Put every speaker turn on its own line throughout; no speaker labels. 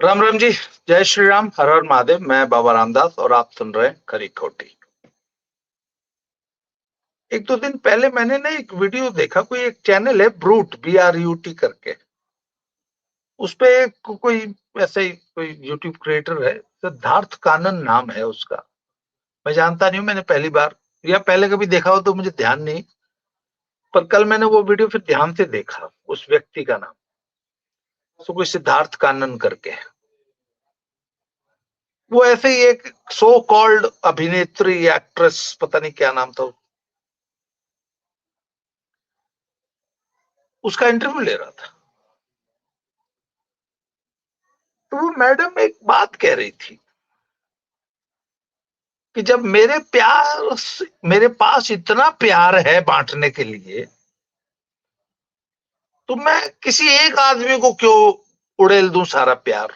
राम राम जी। जय श्री राम, हर हर महादेव। मैं बाबा रामदास और आप सुन रहे हैं खरी खोटी। एक दो दिन पहले मैंने ना एक वीडियो देखा, कोई एक चैनल है ब्रूट, BRUT करके। उस पे कोई ऐसे ही कोई यूट्यूब क्रिएटर है, सिद्धार्थ कानन नाम है उसका। मैं जानता नहीं हूँ, मैंने पहली बार या पहले कभी देखा हो तो मुझे ध्यान नहीं। पर कल मैंने वो वीडियो फिर ध्यान से देखा, उस व्यक्ति का नाम तो कोई सिद्धार्थ कानन करके है। वो ऐसे ही एक सो कॉल्ड अभिनेत्री, एक्ट्रेस, पता नहीं क्या नाम था, उसका इंटरव्यू ले रहा था। तो वो मैडम एक बात कह रही थी कि जब मेरे पास इतना प्यार है बांटने के लिए, तो मैं किसी एक आदमी को क्यों उड़ेल दूं सारा प्यार।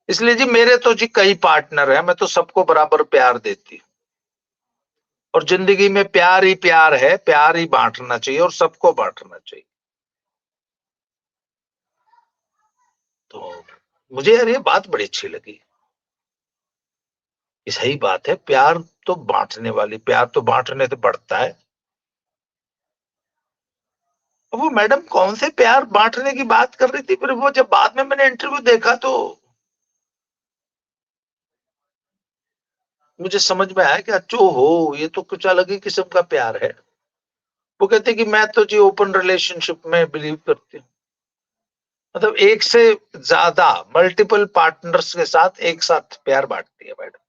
इसलिए जी मेरे तो जी कई पार्टनर हैं, मैं तो सबको बराबर प्यार देती हूँ। और जिंदगी में प्यार ही प्यार है, प्यार ही बांटना चाहिए और सबको बांटना चाहिए। तो मुझे यार ये बात बड़ी अच्छी लगी। ये सही बात है, प्यार तो बांटने वाली, प्यार तो बांटने से बढ़ता है। वो मैडम कौन से प्यार बांटने की बात कर रही थी, फिर वो जब बाद में मैंने इंटरव्यू देखा तो मुझे समझ में आया कि अच्छो हो, ये तो कुछ अलग ही किस्म का प्यार है। वो कहते कि मैं तो जी ओपन रिलेशनशिप में बिलीव करती हूँ। मतलब एक से ज्यादा मल्टीपल पार्टनर्स के साथ एक साथ प्यार बांटती है मैडम।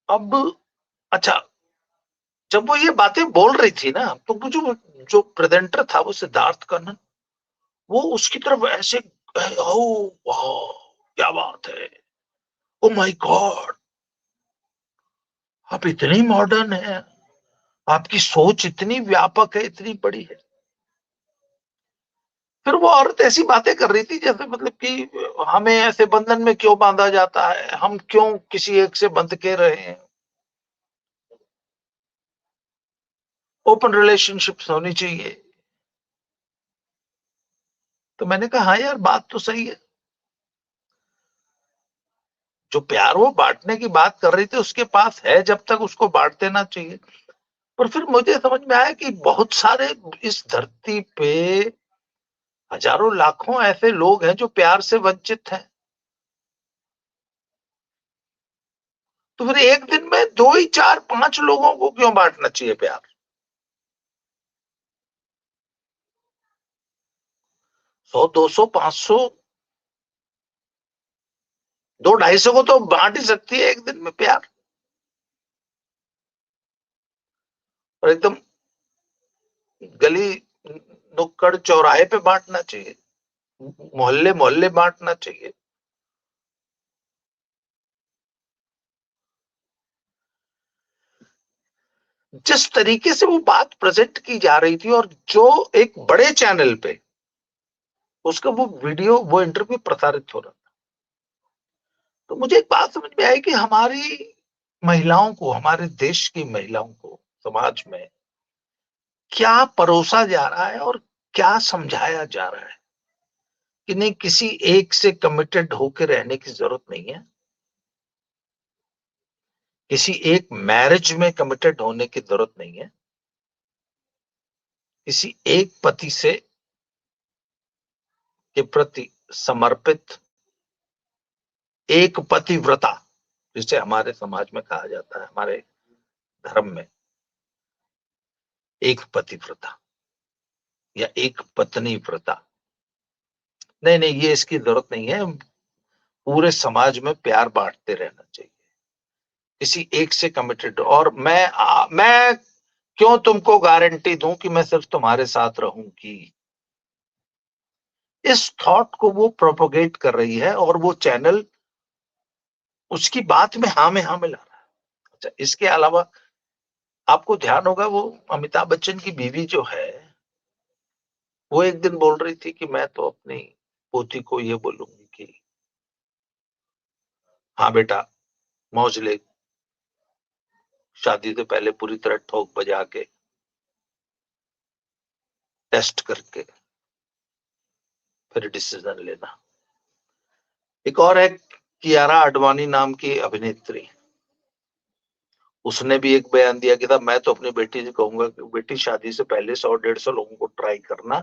अब अच्छा, जब वो ये बातें बोल रही थी ना, तो वो जो प्रेजेंटर था, वो सिद्धार्थ कन्नन, वो उसकी तरफ ऐसे, ओ वाह, क्या बात है, ओ माय गॉड, आप इतनी मॉडर्न है, आपकी सोच इतनी व्यापक है, इतनी बड़ी है। फिर वो औरत ऐसी बातें कर रही थी जैसे मतलब कि हमें ऐसे बंधन में क्यों बांधा जाता है, हम क्यों किसी एक से बंध के रहे हैं, ओपन रिलेशनशिप्स होनी चाहिए। तो मैंने कहा हाँ यार, बात तो सही है। जो प्यार वो बांटने की बात कर रही थी उसके पास है, जब तक उसको बांट देना चाहिए। पर फिर मुझे समझ में आया कि बहुत सारे इस धरती पे हजारों लाखों ऐसे लोग हैं जो प्यार से वंचित हैं। तो फिर एक दिन में दो ही, चार, पांच लोगों को क्यों बांटना चाहिए प्यार। 100, 200, 500, 200, 250 को तो बांट ही सकती है एक दिन में प्यार। और एकदम गली, नुक्कड़, चौराहे पे बांटना चाहिए, मोहल्ले मोहल्ले बांटना चाहिए। जिस तरीके से वो बात प्रेजेंट की जा रही थी, और जो एक बड़े चैनल पे उसका वो वीडियो, वो इंटरव्यू प्रसारित हो रहा था, तो मुझे एक बात समझ में आई कि हमारी महिलाओं को, हमारे देश की महिलाओं को समाज में क्या परोसा जा रहा है और क्या समझाया जा रहा है कि नहीं, किसी एक से कमिटेड होकर रहने की जरूरत नहीं है, किसी एक मैरिज में कमिटेड होने की जरूरत नहीं है, किसी एक पति से के प्रति समर्पित, एक पतिव्रता, जिसे हमारे समाज में कहा जाता है, हमारे धर्म में, एक पतिव्रता या एक पत्नी व्रता। नहीं नहीं, ये इसकी जरूरत नहीं है। पूरे समाज में प्यार बांटते रहना चाहिए, किसी एक से कमिटेड। और मैं क्यों तुमको गारंटी दूं कि मैं सिर्फ तुम्हारे साथ रहूंगी। इस थॉट को वो प्रोपोगेट कर रही है, और वो चैनल उसकी बात में हाँ मिला रहा है। अच्छा, इसके अलावा आपको ध्यान होगा, वो अमिताभ बच्चन की बीवी जो है, वो एक दिन बोल रही थी कि मैं तो अपनी पोती को ये बोलूंगी कि हाँ बेटा, मौज ले, शादी से पहले पूरी तरह ठोक बजा के। टेस्ट करके फिर डिसीजन लेना। एक और है कियारा आडवाणी नाम की अभिनेत्री, उसने भी एक बयान दिया कि था मैं तो अपनी बेटी से कहूंगा कि बेटी शादी से पहले 100-150 लोगों को ट्राई करना,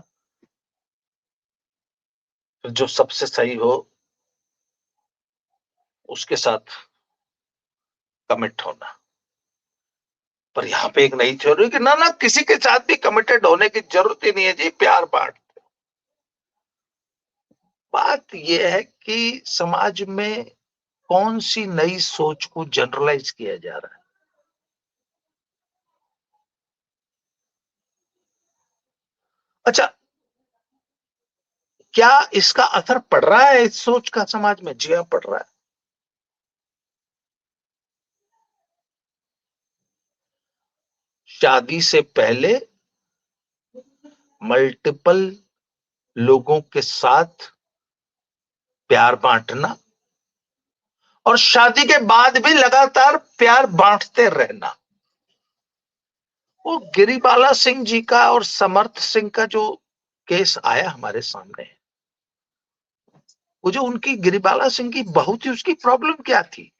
फिर जो सबसे सही हो उसके साथ कमिट होना। पर यहाँ पे एक नई थ्योरी कि ना किसी के साथ भी कमिटेड होने की जरूरत ही नहीं है जी, प्यार बांट। बात यह है कि समाज में कौन सी नई सोच को जनरलाइज किया जा रहा है। अच्छा, क्या इसका असर पड़ रहा है इस सोच का समाज में? जी हाँ, पड़ रहा है। शादी से पहले मल्टीपल लोगों के साथ प्यार बांटना और शादी के बाद भी लगातार प्यार बांटते रहना। वो गिरिबाला सिंह जी का और समर्थ सिंह का जो केस आया हमारे सामने, वो जो उनकी गिरिबाला सिंह की बहू थी, उसकी प्रॉब्लम क्या थी?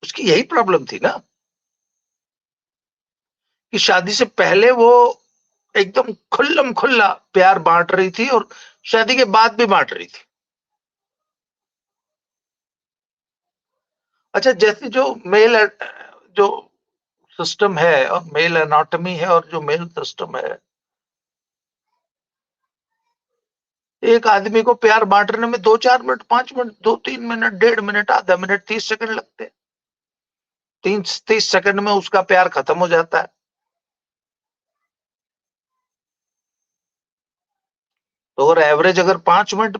उसकी यही प्रॉब्लम थी ना कि शादी से पहले वो एकदम खुल्लम खुल्ला प्यार बांट रही थी और शादी के बाद भी बांट रही थी। अच्छा, जैसे जो मेल जो सिस्टम है और मेल एनाटॉमी है और जो मेल सिस्टम है, एक आदमी को प्यार बांटने में 2-4 मिनट, 5 मिनट, 2-3 मिनट, 1.5 मिनट, आधा मिनट, 30 सेकंड लगते हैं। 30 सेकंड में उसका प्यार खत्म हो जाता है। तो अगर एवरेज अगर 5 मिनट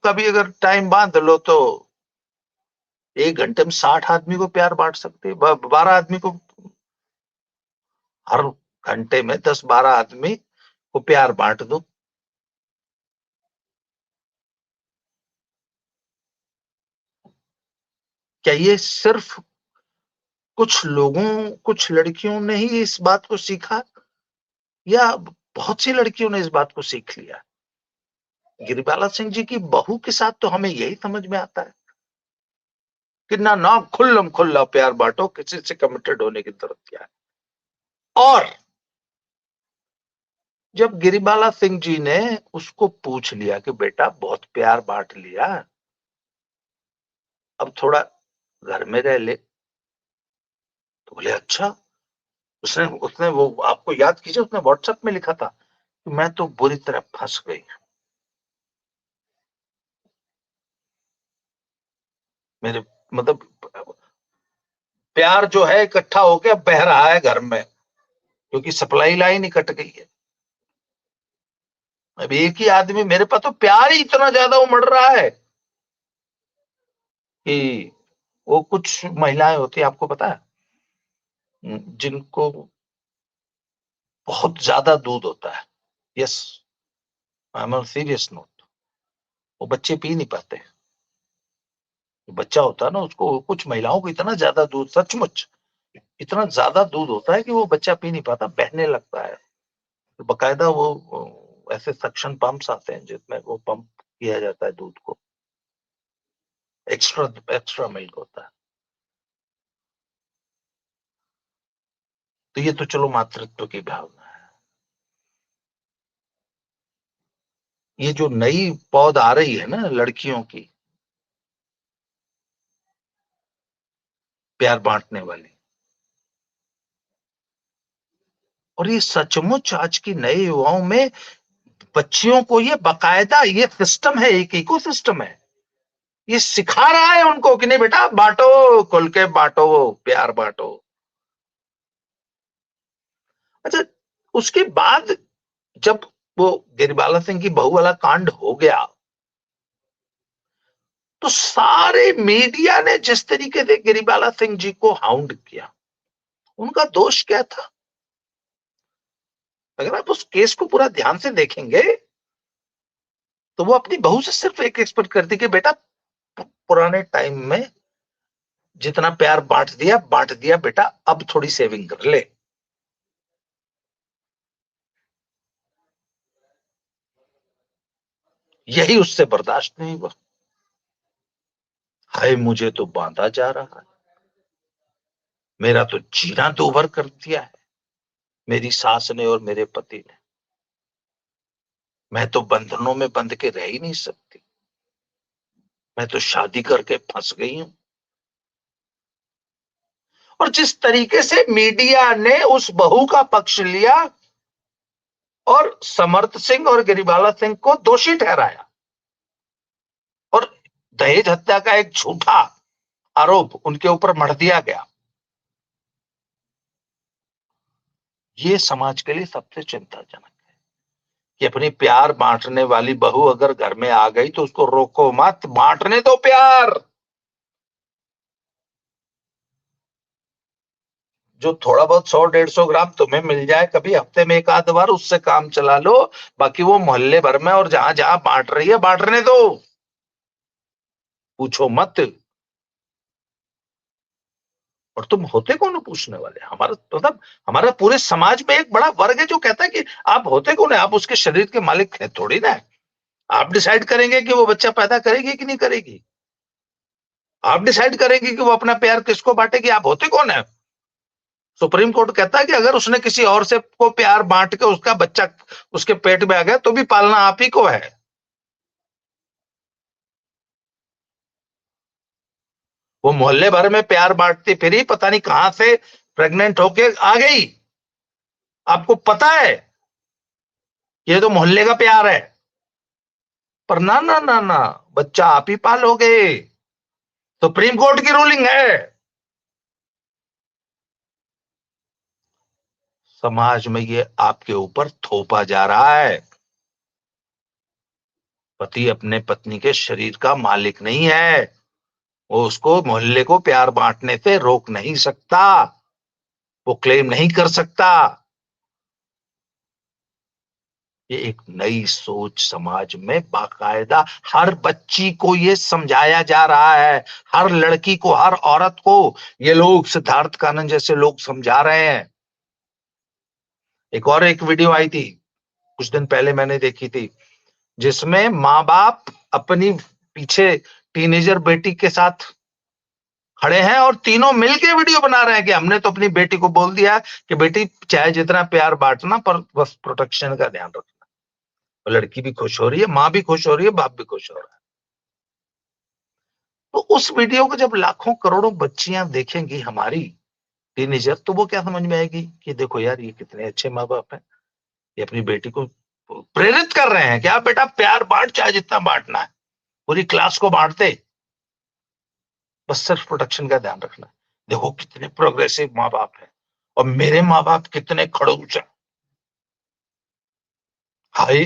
का भी अगर टाइम बांध लो तो 1 घंटे में 60 आदमी को प्यार बांट सकते हैं, 12 आदमी को। हर घंटे में 10-12 आदमी को प्यार बांट दो। क्या ये सिर्फ कुछ लोगों, कुछ लड़कियों ने ही इस बात को सीखा, या बहुत सी लड़कियों ने इस बात को सीख लिया? गिरिबाला सिंह जी की बहू के साथ तो हमें यही समझ में आता है कि ना खुल्लम खुल्ला प्यार बांटो, किसी से कमिटेड होने की जरूरत क्या है। और जब गिरिबाला सिंह जी ने उसको पूछ लिया कि बेटा बहुत प्यार बांट लिया, अब थोड़ा घर में रह ले, तो बोले अच्छा। उसने उसने वो आपको याद कीजिए, उसने व्हाट्सएप में लिखा था कि मैं तो बुरी तरह फंस गई। मेरे मतलब प्यार जो है इकट्ठा होके अब बह रहा है घर में, क्योंकि सप्लाई लाइन ही कट गई है। अब एक ही आदमी, मेरे पास तो प्यार ही इतना ज्यादा उमड़ रहा है कि वो कुछ महिलाएं होती है, आपको पता है, जिनको बहुत ज्यादा दूध होता है। Yes, I am serious note. वो बच्चे पी नहीं पाते। बच्चा होता है ना, उसको, कुछ महिलाओं को इतना ज्यादा दूध, सचमुच इतना ज्यादा दूध होता है कि वो बच्चा पी नहीं पाता, बहने लगता है। तो बकायदा वो ऐसे सक्शन पंप्स आते हैं जिसमें वो पंप किया जाता है दूध को, एक्स्ट्रा एक्स्ट्रा मिल्क होता है। तो ये तो चलो मातृत्व की भावना है। ये जो नई पौध आ रही है ना लड़कियों की, प्यार बांटने वाली, और ये सचमुच आज की नए युवाओं में बच्चियों को ये बाकायदा ये सिस्टम है, एक इको सिस्टम है, ये सिखा रहा है उनको कि नहीं बेटा बांटो, खुल के बांटो, प्यार बांटो। अच्छा, उसके बाद जब वो गिरिबाला सिंह की बहू वाला कांड हो गया, तो सारे मीडिया ने जिस तरीके से गिरिबाला सिंह जी को हाउंड किया, उनका दोष क्या था? अगर आप उस केस को पूरा ध्यान से देखेंगे तो वो अपनी बहू से सिर्फ एक एक्सपेक्ट करती कि बेटा पुराने टाइम में जितना प्यार बांट दिया बेटा, अब थोड़ी सेविंग कर ले। यही उससे बर्दाश्त नहीं हुआ। हाय मुझे तो बांधा जा रहा है, मेरा तो जीना दूभर कर दिया है मेरी सास ने और मेरे पति ने। मैं तो बंधनों में बंध के रह ही नहीं सकती, मैं तो शादी करके फंस गई हूं। और जिस तरीके से मीडिया ने उस बहू का पक्ष लिया और समर्थ सिंह और गिरिबाला सिंह को दोषी ठहराया और दहेज हत्या का एक झूठा आरोप उनके ऊपर मढ़ दिया गया, ये समाज के लिए सबसे चिंताजनक है कि अपनी प्यार बांटने वाली बहू अगर घर में आ गई तो उसको रोको मत, बांटने दो प्यार। जो थोड़ा बहुत 100-150 ग्राम तुम्हें मिल जाए कभी हफ्ते में एक आध बार, उससे काम चला लो। बाकी वो मोहल्ले भर में और जहां जहां बांट रही है बांटने दो, पूछो मत। और तुम होते कौन हो पूछने वाले? हमारा मतलब हमारा पूरे समाज में एक बड़ा वर्ग है जो कहता है कि आप होते कौन है, आप उसके शरीर के मालिक है थोड़ी ना। आप डिसाइड करेंगे कि वो बच्चा पैदा करेगी कि नहीं करेगी, आप डिसाइड करेंगे कि वो अपना प्यार किसको बांटेगी, आप होते कौन है? सुप्रीम कोर्ट कहता है कि अगर उसने किसी और से को प्यार बांट के उसका बच्चा उसके पेट में आ गया तो भी पालना आप ही को है। वो मोहल्ले भर में प्यार बांटती फिरी, पता नहीं कहां से प्रेग्नेंट होके आ गई, आपको पता है ये तो मोहल्ले का प्यार है। पर ना ना ना ना, बच्चा आप ही पालोगे, सुप्रीम कोर्ट की रूलिंग है। समाज में ये आपके ऊपर थोपा जा रहा है, पति अपने पत्नी के शरीर का मालिक नहीं है, वो उसको मोहल्ले को प्यार बांटने से रोक नहीं सकता, वो क्लेम नहीं कर सकता। ये एक नई सोच समाज में बाकायदा हर बच्ची को ये समझाया जा रहा है, हर लड़की को, हर औरत को ये लोग सिद्धार्थ कानन जैसे लोग समझा रहे हैं। एक वीडियो आई थी कुछ दिन पहले मैंने देखी थी, जिसमें माँ बाप अपनी पीछे टीनेजर बेटी के साथ खड़े हैं और तीनों मिलके वीडियो बना रहे हैं कि हमने तो अपनी बेटी को बोल दिया कि बेटी चाहे जितना प्यार बांटना पर बस प्रोटेक्शन का ध्यान रखना। लड़की भी खुश हो रही है, माँ भी खुश हो रही है, बाप भी खुश हो रहा है। तो उस वीडियो को जब लाखों करोड़ों बच्चियां देखेंगी हमारी टीनेजर, तो वो क्या समझ में आएगी कि देखो यार ये कितने अच्छे माँ बाप हैं, ये अपनी बेटी को प्रेरित कर रहे हैं कि आप बेटा प्यार बांट, चाहे जितना बांटना है, पूरी क्लास को बांटते, बस सिर्फ प्रोटेक्शन का ध्यान रखना। देखो कितने प्रोग्रेसिव माँ बाप हैं और मेरे माँ बाप कितने खड़ूस हैं। हाय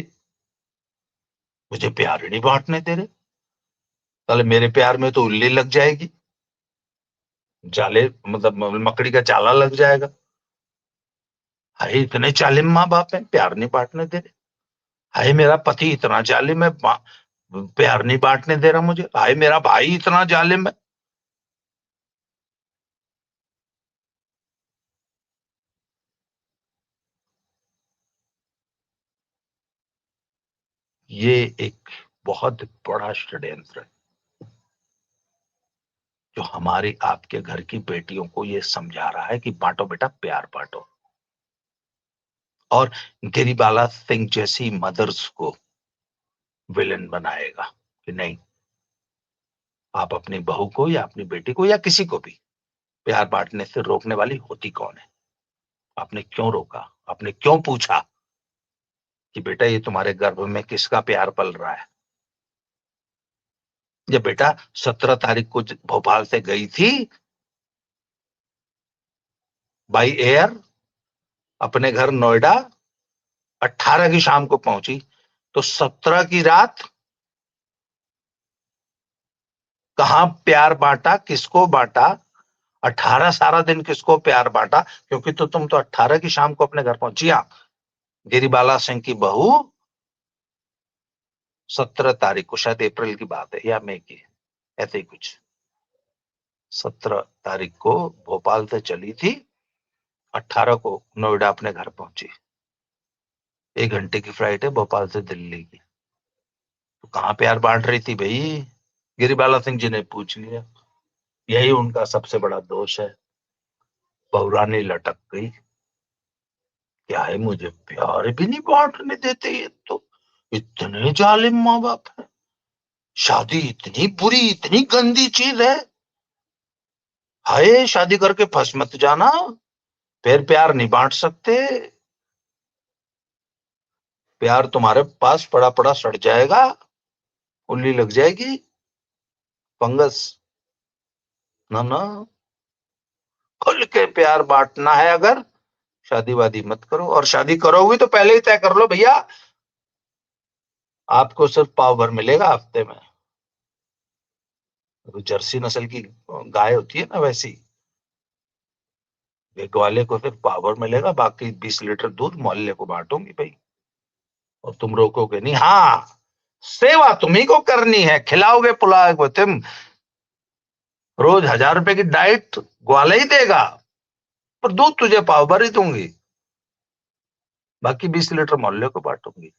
मुझे प्यार ही नहीं बांटने दे रहे, साले मेरे प्यार में तो उल्ली लग जाएगी, जाले मतलब मकड़ी का जाला लग जाएगा। हाय इतने जालिम माँ बाप हैं, प्यार नहीं बांटने दे रहे। हाय मेरा पति इतना जालिम है, प्यार नहीं बांटने दे रहा मुझे। हाय मेरा भाई इतना जालिम है। ये एक बहुत बड़ा षड्यंत्र है जो हमारी आपके घर की बेटियों को ये समझा रहा है कि बांटो बेटा प्यार बांटो। और गिरिबाला सिंह जैसी मदर्स को विलन बनाएगा कि नहीं, आप अपनी बहू को या अपनी बेटी को या किसी को भी प्यार बांटने से रोकने वाली होती कौन है? आपने क्यों रोका? आपने क्यों पूछा कि बेटा ये तुम्हारे गर्भ में किसका प्यार पल रहा है? ये बेटा 17 तारीख को भोपाल से गई थी बाई एयर अपने घर नोएडा, 18 की शाम को पहुंची, तो 17 की रात कहां प्यार बांटा, किसको बांटा, 18 सारा दिन किसको प्यार बांटा? क्योंकि तो तुम तो 18 की शाम को अपने घर पहुंची। हाँ, गिरिबाला सिंह की बहू 17 तारीख को, शायद अप्रैल की बात है या मई की, ऐसे ही कुछ, 17 तारीख को भोपाल से चली थी, 18 को नोएडा अपने घर पहुंची। 1 घंटे की फ्लाइट है भोपाल से दिल्ली की। तो कहाँ प्यार बांट रही थी भाई? गिरिबाला सिंह जी ने पूछ लिया। यही उनका सबसे बड़ा दोष है, बहुरानी लटक गई। क्या है, मुझे प्यार भी नहीं बांटने देते ये तो। इतने जालिम माँ बाप है। शादी इतनी बुरी, इतनी गंदी चीज है। हाय, शादी करके फंस मत जाना, फिर प्यार नहीं बांट सकते। प्यार तुम्हारे पास पड़ा पड़ा सड़ जाएगा, उल्ली लग जाएगी, फंगस। ना ना, खुल के प्यार बांटना है अगर, शादी वादी मत करो। और शादी करोगे तो पहले ही तय कर लो भैया, आपको सिर्फ पाव भर मिलेगा हफ्ते में। तो जर्सी नस्ल की गाय होती है ना, वैसी एक वाले को सिर्फ पाव भर मिलेगा, बाकी 20 लीटर दूध मोहल्ले को बांटूंगी भाई। और तुम रोकोगे नहीं। हाँ, सेवा तुम्ही को करनी है, खिलाओगे पुलाओगे तुम। रोज 1000 रुपए की डाइट ग्वाला ही देगा, पर दूध तुझे पाव भर ही दूंगी, बाकी 20 लीटर मोहल्ले को बांटूंगी।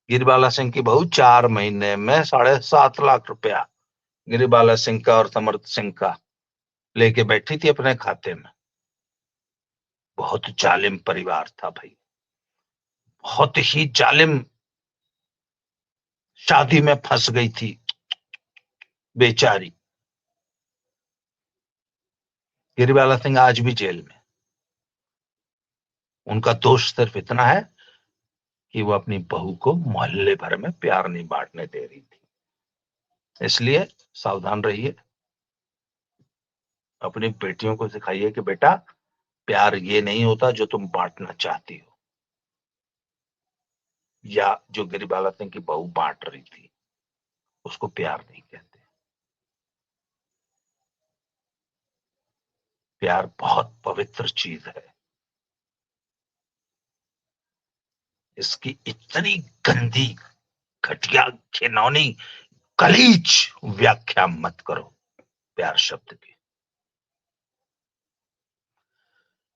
गिरिबाला सिंह की बहू 4 महीने में 7.5 लाख रुपया गिरिबाला सिंह का और समर्थ सिंह का लेके बैठी थी अपने खाते में। बहुत जालिम परिवार था भाई, बहुत ही जालिम। शादी में फंस गई थी बेचारी। गिरिबाला सिंह आज भी जेल में। उनका दोष सिर्फ इतना है कि वो अपनी बहू को मोहल्ले भर में प्यार नहीं बांटने दे रही थी। इसलिए सावधान रहिए, अपनी बेटियों को सिखाइए कि बेटा, प्यार ये नहीं होता जो तुम बांटना चाहती हो, या जो गिरिबाला सिंह की बहू बांट रही थी उसको प्यार नहीं कहते। प्यार बहुत पवित्र चीज है, इसकी इतनी गंदी, घटिया, घिनौनी, गलीच व्याख्या मत करो प्यार शब्द की।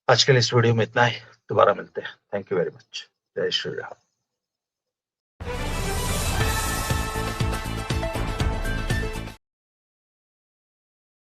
आज के लिए इस वीडियो में इतना ही, दोबारा मिलते हैं। Thank you very much. जय श्री राम।